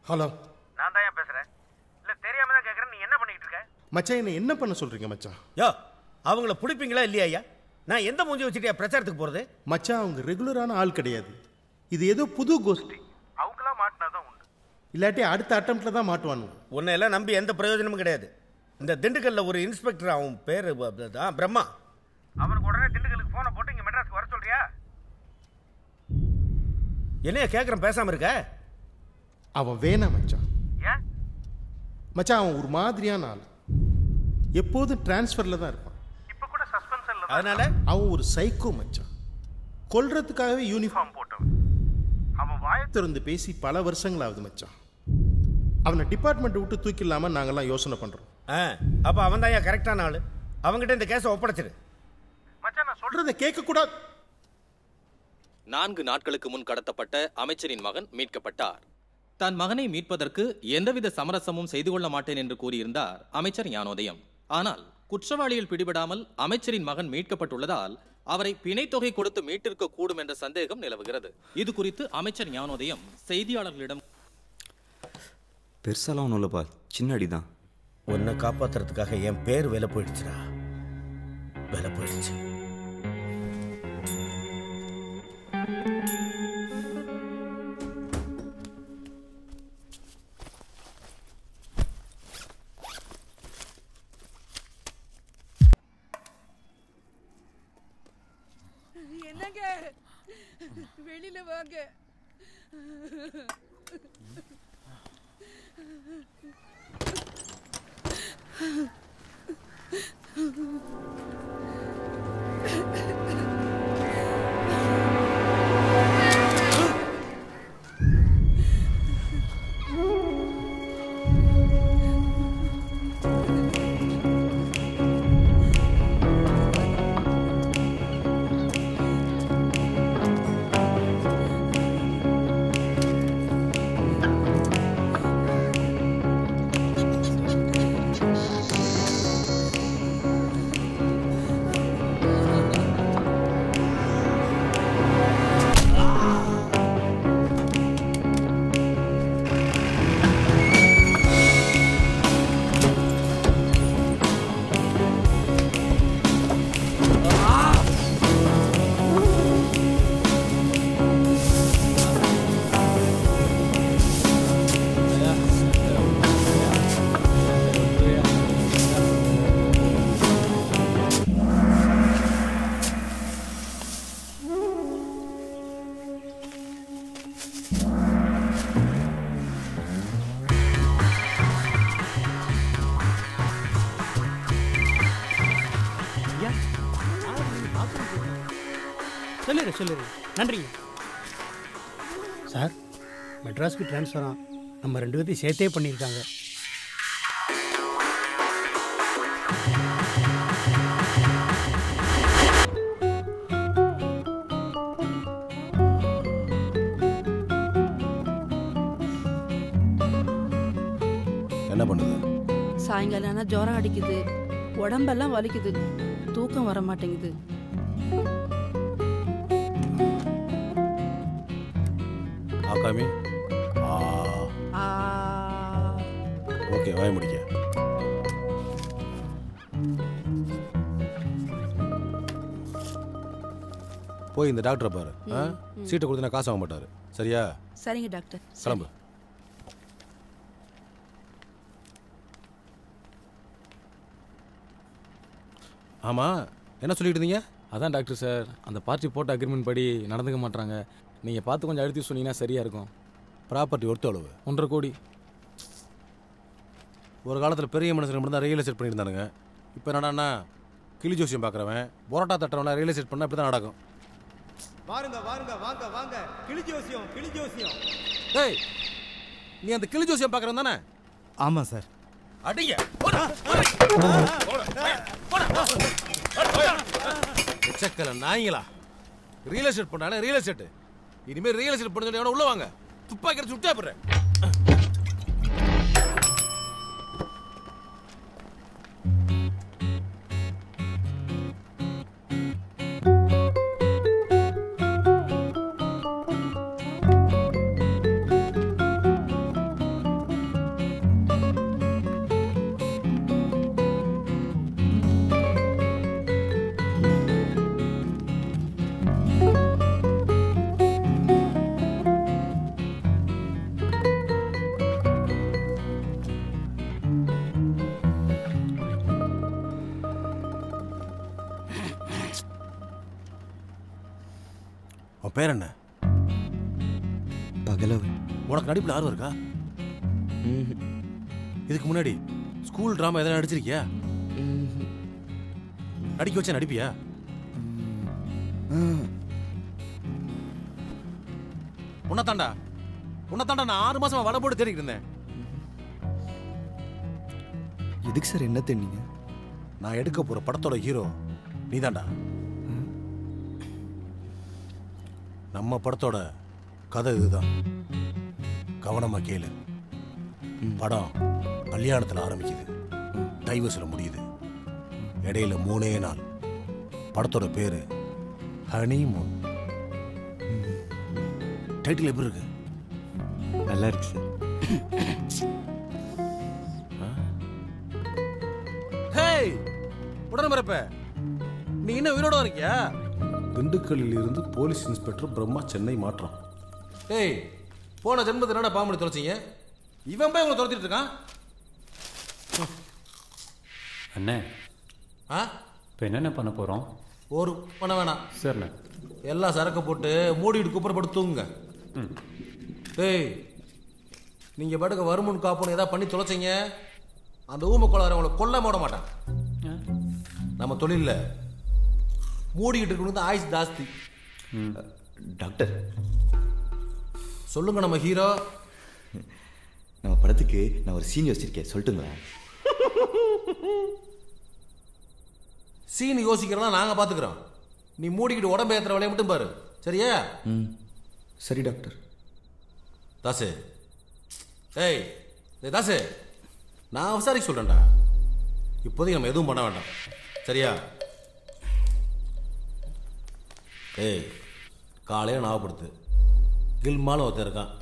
Hello, நான் தான் பேசுறேன். இல்ல தெரியாம தான் கேக்குறேன். நீ என்ன பண்ணிட்டு இருக்க? மச்சான் என்ன என்ன பண்ண சொல்றீங்க மச்சான்? யோ, அவங்கள பிடிப்பீங்களா இல்லையா ஐயா? நான் எந்த மூஞ்சி வச்சுட்டியா பிரச்சாரத்துக்கு போறது? மச்சான் அவங்க ரெகுலரான ஆள் கிடையாது. இது ஏதோ புது கோஷ்டி. அவங்களாம் மாட்டினாதான் உண்டு. இல்லாட்டி அடுத்த அட்டம்ப்ட்ல தான் மாட்டுவானுங்க. உன்னை எல்லாம் நம்பி எந்த பிரயோஜனமும் கிடையாது. இந்த திண்டுக்கல்ல ஒரு இன்ஸ்பெக்டர், அவன் பேரு பிரம்மா. அவனுக்கு உடனே திண்டுக்கலுக்கு போனை போட்டு இங்க மெட்ராஸ்க்கு வர சொல்றியா? என்னைய கேட்குறேன், பேசாம இருக்க? அவன் வேணாம் மச்சான். ஏன் மச்சான் அவன் ஒரு மாதிரியான ஆள். எப்போதும் டிரான்ஸ்ஃபர்ல தான் இருப்பான். இப்ப கூட சஸ்பென்ஷன்ல. அதனால அவன் ஒரு சைக்கோ மச்சான். கொல்றதுக்காகவே யூனிஃபார்ம் போட்டவன். அவன் வாயை திறந்து பேசி பல வருஷங்கள் ஆகுது மச்சான். அவனை டிபார்ட்மெண்ட் விட்டு தூக்கிடலாம நாங்கெல்லாம் யோசனை பண்றோம். அப்ப அவன் தான் கரெக்டான ஆளு. அவங்ககிட்ட இந்த கேஸை ஒப்படைச்சிரு மச்சான். நான் சொல்றதை கேட்க கூடாது. 4 நாட்களுக்கு முன் கடத்தப்பட்ட அமைச்சரின் மகன் மீட்கப்பட்டார். தன் மகனை மீட்பதற்கு எந்தவித சமரசமும் செய்து கொள்ள மாட்டேன் என்று கூறியிருந்தார் அமைச்சர் ஞானோதயம். ஆனால் குற்றவாளியில் பிடிபடாமல் அமைச்சரின் மகன் மீட்கப்பட்டுள்ளதால் அவரை பிணை தொகை கொடுத்து மீட்டிருக்க கூடும் என்ற சந்தேகம் நிலவுகிறது. இது குறித்து அமைச்சர் ஞானோதயம் செய்தியாளர்களிடம், பெருசாலாம் ஒன்றும் இல்லைப்பா, சின்ன அடிதான். உன்னை காப்பாத்துறதுக்காக என் பேர் விலை போயிடுச்சுடா, விலை போயிடுச்சு. என்னங்க வெளியில வாங்க. சொல்லுங்க. நன்றிங்க சார். மெட்ராஸ்க்கு ட்ரான்ஸ்ஃபரா நம்ம 2 பேர்த்தையும் சேர்த்தே பண்ணியிருக்காங்க. என்ன பண்ணுது? சாயங்காலம் ஆனால் ஜுரம் அடிக்குது, உடம்பெல்லாம் வலிக்குது, தூக்கம் வர மாட்டேங்குது. ஆகாமி, ஓகே, வாய முடிக்க. போய் இந்த டாக்டரை பாரு. சீட்டை கொடுத்தா காசு வாங்க மாட்டாரு. சரியா? சரிங்க டாக்டர். கிளம்பு. ஆமா, என்ன சொல்லிட்டு இருந்தீங்க? அதான் டாக்டர் சார், அந்த பார்ட்டி போட்ட அக்ரிமெண்ட் படி நடந்துக்க மாட்டாங்க. நீங்கள் பார்த்து கொஞ்சம் அழுத்தி சொன்னீங்கன்னா சரியாக இருக்கும். ப்ராப்பர்ட்டி ஒர்த்து அளவு 1.5 கோடி. ஒரு காலத்தில் பெரிய மனுஷங்க மட்டும் தான் ரியல் எஸ்டேட் பண்ணியிருந்தானுங்க. இப்போ என்னடான்னா கிளி ஜோசியம் பார்க்குறவன் பரோட்டா தட்டுறவனா ரியல் எஸ்டேட் பண்ணால் இப்படி தான் நடக்கும். வாருங்க வாருங்க, வாங்க வாங்க, கிளி ஜோசியம், கிளி ஜோசியம். டேய், நீ அந்த கிளி ஜோசியம் பார்க்குறவன் தானே? ஆமாம் சார். அடிங்க. செக்கல நாய்ங்களா, ரியல் எஸ்டேட் பண்ணானே ரியல் எஸ்டேட். இனிமேல் ரியல் எஸ்டேட் பண்ண சொல்லி உள்ள வாங்க, துப்பாக்கி எடுத்து சுட்டா போடுறேன். பேர் என்ன? பகலவன். உனக்கு நடிப்புல ஆர்வம் இருக்கா? இதுக்கு முன்னாடி ஸ்கூல் டிராமா எதனா நடிச்சிருக்கியா? நடிக்க வச்சா நடிப்பியா? உன்னதாண்டா நான் 6 மாசமா வட போட்டு தேடிட்டு இருந்தேன். எதுக்கு சார் என்ன தேடினீங்க? நான் எடுக்க போற படத்தோட ஹீரோ நீதாண்டா. நம்ம படத்தோட கதை இதுதான். கவனமா கேளு. படம் கல்யாணத்தில் ஆரம்பிக்குது, டைவர்ஸில் முடியுது. இடையில 3 நாள். படத்தோட பேரு ஹனிமூன். டைட்டில் எப்படி இருக்கு? நல்லா இருக்கு சார். ஹேய் உடனே மறப்ப, நீ இன்னும் உயிரோட இருக்கியா? திண்டுக்கல்லில் இருந்து போலீஸ் இன்ஸ்பெக்டர் பிரம்மா சென்னை மாற்றம். ஏய், போன ஜென்மத்தில் என்னடா பாம்பு தொலைச்சிங்க? இவன் போய் உங்களை துரத்திட்டு இருக்கான். அண்ணே இப்போ என்னென்ன பண்ண போகிறோம்? ஒரு பண்ண வேணாம் சரிண்ணே. எல்லாம் சரக்கு போட்டு மூடிட்டு குப்பரப்பட்டு தூங்குங்க. ஏய், நீங்கள் பாட்டுக்கு வருமுன் காப்புன்னு ஏதாவது பண்ணி தொலைச்சிங்க, அந்த ஊமை கொள்ளார உங்களை கொல்ல மாட மாட்டான். நம்ம தொழிலில் மூடிக்கிட்டு இருக்கணும் ஆயுஸ் ஜாஸ்தி. டாக்டர் சொல்லுங்க நம்ம ஹீரோ. நம்ம படத்துக்கு நான் ஒரு சீன் யோசிச்சிருக்கேன், சொல்லட்டுங்களா? சீன் யோசிக்கிறோம், நாங்கள் பார்த்துக்கிறோம். நீ மூடிக்கிட்டு உடம்பு ஏற்றுற வேலையை மட்டும் பாரு, சரியா? சரி டாக்டர். தாசு, ஏய் தாசு, நான் விசாரிக்க சொல்கிறேன்டா. இப்போதைக்கு நம்ம எதுவும் பண்ண வேண்டாம், சரியா? ஏய், காலையில் ஞாபகப்படுத்து. கில்மாலும் ஒருத்தர் இருக்கான்,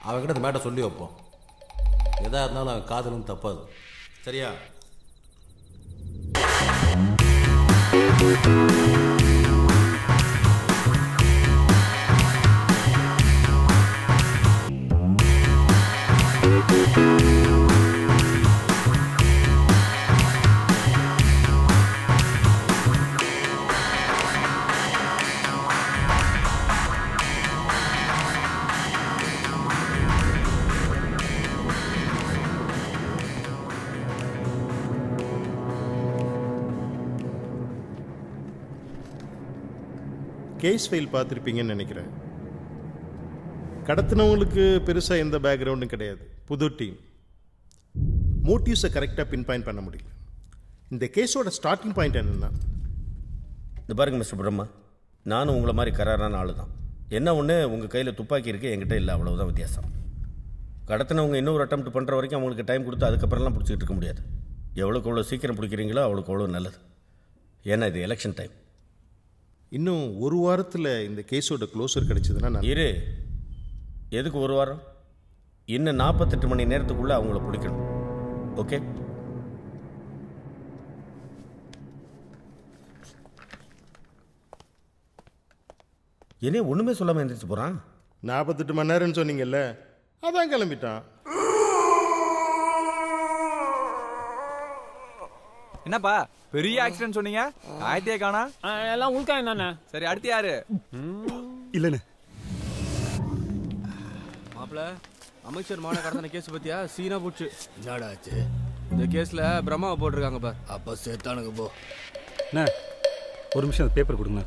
அவன்கிட்ட இந்த மேட்டை சொல்லி வைப்போம். எதாக இருந்தாலும் அவன் காதலும் தப்பாது, சரியா? கேஸ் ஃபைல் பார்த்துருப்பீங்கன்னு நினைக்கிறேன். கடத்தினவங்களுக்கு பெருசாக எந்த பேக்ரவுண்டும் கிடையாது, புது டீம். மோட்டிவ்ஸை கரெக்டாக பின் பாயிண்ட் பண்ண முடியல. இந்த கேஸோட ஸ்டார்டிங் பாயிண்ட் என்னென்னா, இந்த பாருங்க மிஸ்டர் பிரம்மா, நானும் உங்களை மாதிரி கராரான ஆள் தான். என்ன ஒன்று, உங்கள் கையில் துப்பாக்கி இருக்குது, என்கிட்ட இல்லை, அவ்வளவுதான் வித்தியாசம். கடத்தினவங்க இன்னொரு அட்டெம்ப்ட் பண்ணுற வரைக்கும் அவங்களுக்கு டைம் கொடுத்து அதுக்கப்புறம்லாம் பிடிச்சிக்கிட்டு இருக்க முடியாது. எவ்வளோக்கு எவ்வளோ சீக்கிரம் பிடிக்கிறீங்களோ அவ்வளோக்கு அவ்வளோ நல்லது. ஏன்னா இது எலெக்ஷன் டைம். இன்னும் ஒரு வாரத்தில் இந்த கேஸோட க்ளோசர் கிடைச்சதுன்னா நான் இரு. எதுக்கு ஒரு வாரம்? இன்னும் 48 மணி நேரத்துக்குள்ளே அவங்கள பிடிக்கணும். ஓகே? என்னே ஒன்றுமே சொல்லாமல் எழுந்திரிச்சு போகிறான். 48 மணி நேரம்னு சொன்னீங்கல்ல, அதான் கிளம்பிட்டான். என்னப்பா பெரிய ஆக்சிடென்ட் சொன்னீங்க, ஆயத்தையே காணா? எல்லாம் உள்கா என்னண்ணே? சரி, அடுத்து யாரு? இல்லைண்ணே. மாப்பிள்ள, அமைச்சர் மான கடத்தின கேஸ் பத்தியா சீனா போச்சு. என்னடாச்சு? இந்த கேஸ்ல பிரம்மாவை போட்டிருக்காங்க பார். அப்ப சேர்த்தானுங்க போ. அண்ணா ஒரு நிமிஷம் அந்த பேப்பர் கொடுங்க.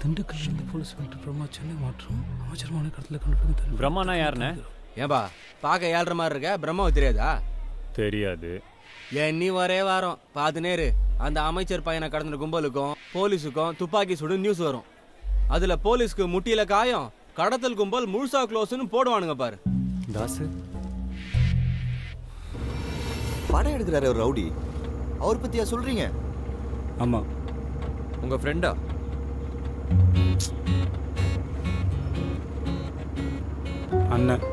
திண்டுக்கல் போலீஸ் பிரம்மா சென்னை மாற்றம் அமைச்சர் மான கடத்தில் கண்டுபிடிக்க. பிரம்மானா யாருண்ணே? ஏன்பா பார்க்க ஏழ்ற மாதிரி இருக்க, பிரம்மாவை தெரியாதா? தெரியாது. ஏன் நீ ஒரே வாரம் பாத்து நேரு அந்த அமைச்சர் பையனை கடந்த கும்பலுக்கும் போலீஸுக்கும் துப்பாக்கி சுடு நியூஸ் வரும். அதுல போலீஸ்க்கு முட்டியில காயம், கடத்தல் கும்பல் முழுசா க்ளோஸ்னு போடுவானுங்க பாரு. தாசு படம் எடுக்கிறாரு ஒரு ரவுடி, அவர் பத்தியா சொல்றீங்க? ஆமா. உங்க ஃப்ரெண்டா? அண்ணன்